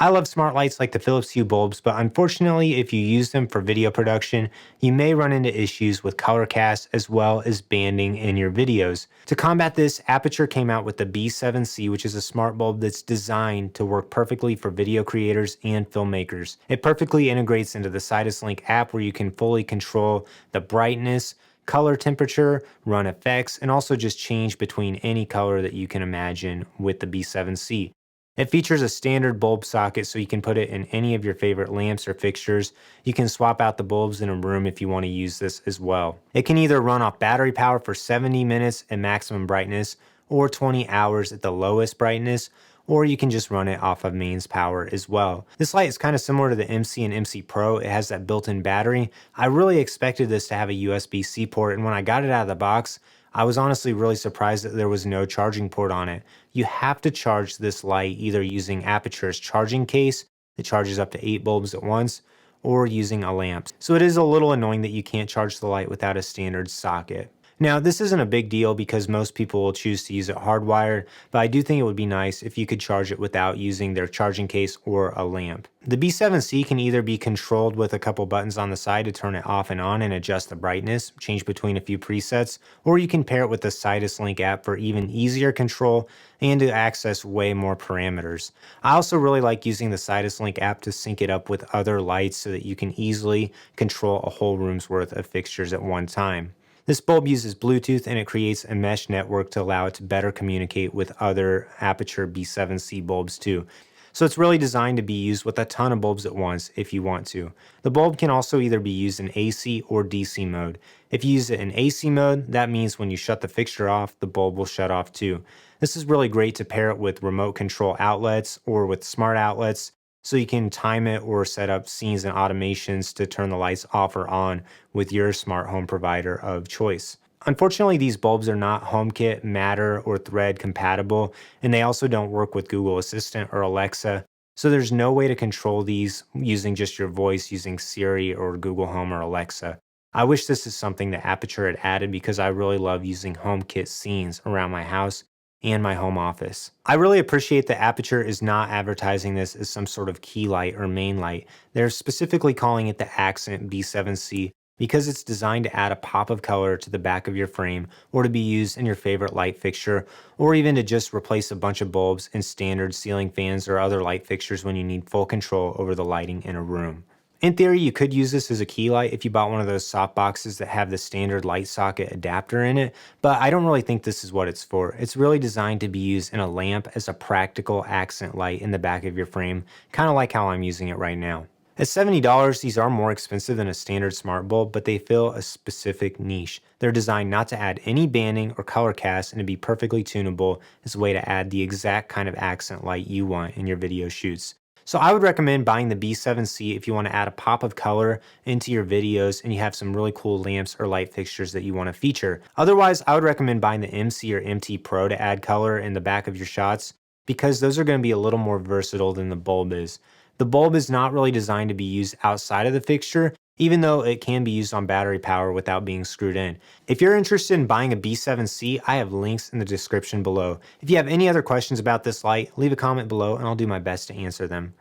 I love smart lights like the Philips Hue bulbs, but unfortunately, if you use them for video production, you may run into issues with color cast as well as banding in your videos. To combat this, Aputure came out with the B7C, which is a smart bulb that's designed to work perfectly for video creators and filmmakers. It perfectly integrates into the Sidus Link app where you can fully control the brightness, color temperature, run effects, and also just change between any color that you can imagine with the B7C. It features a standard bulb socket so you can put it in any of your favorite lamps or fixtures. You can swap out the bulbs in a room if you want to use this as well. It can either run off battery power for 70 minutes at maximum brightness or 20 hours at the lowest brightness, or you can just run it off of mains power as well. This light is kind of similar to the MC and MC Pro. It has that built-in battery. I really expected this to have a USB-C port, and when I got it out of the box, I was honestly really surprised that there was no charging port on it. You have to charge this light either using Aputure's charging case that charges up to 8 bulbs at once, or using a lamp. So it is a little annoying that you can't charge the light without a standard socket. Now, this isn't a big deal because most people will choose to use it hardwired, but I do think it would be nice if you could charge it without using their charging case or a lamp. The B7C can either be controlled with a couple buttons on the side to turn it off and on and adjust the brightness, change between a few presets, or you can pair it with the Sidus Link app for even easier control and to access way more parameters. I also really like using the Sidus Link app to sync it up with other lights so that you can easily control a whole room's worth of fixtures at one time. This bulb uses Bluetooth and it creates a mesh network to allow it to better communicate with other Aputure B7C bulbs too. So it's really designed to be used with a ton of bulbs at once if you want to. The bulb can also either be used in AC or DC mode. If you use it in AC mode, that means when you shut the fixture off, the bulb will shut off too. This is really great to pair it with remote control outlets or with smart outlets, so you can time it or set up scenes and automations to turn the lights off or on with your smart home provider of choice. Unfortunately, these bulbs are not HomeKit, Matter, or Thread compatible, and they also don't work with Google Assistant or Alexa, so there's no way to control these using just your voice using Siri or Google Home or Alexa. I wish this is something that Aputure had added because I really love using HomeKit scenes around my house and my home office. I really appreciate that Aputure is not advertising this as some sort of key light or main light. They're specifically calling it the Accent B7C because it's designed to add a pop of color to the back of your frame or to be used in your favorite light fixture, or even to just replace a bunch of bulbs and standard ceiling fans or other light fixtures when you need full control over the lighting in a room. In theory, you could use this as a key light if you bought one of those soft boxes that have the standard light socket adapter in it, but I don't really think this is what it's for. It's really designed to be used in a lamp as a practical accent light in the back of your frame, kind of like how I'm using it right now. At $70, these are more expensive than a standard smart bulb, but they fill a specific niche. They're designed not to add any banding or color cast and to be perfectly tunable as a way to add the exact kind of accent light you want in your video shoots. So I would recommend buying the B7C if you want to add a pop of color into your videos and you have some really cool lamps or light fixtures that you want to feature. Otherwise, I would recommend buying the MC or MT Pro to add color in the back of your shots because those are going to be a little more versatile than the bulb is. The bulb is not really designed to be used outside of the fixture, even though it can be used on battery power without being screwed in. If you're interested in buying a B7C, I have links in the description below. If you have any other questions about this light, leave a comment below and I'll do my best to answer them.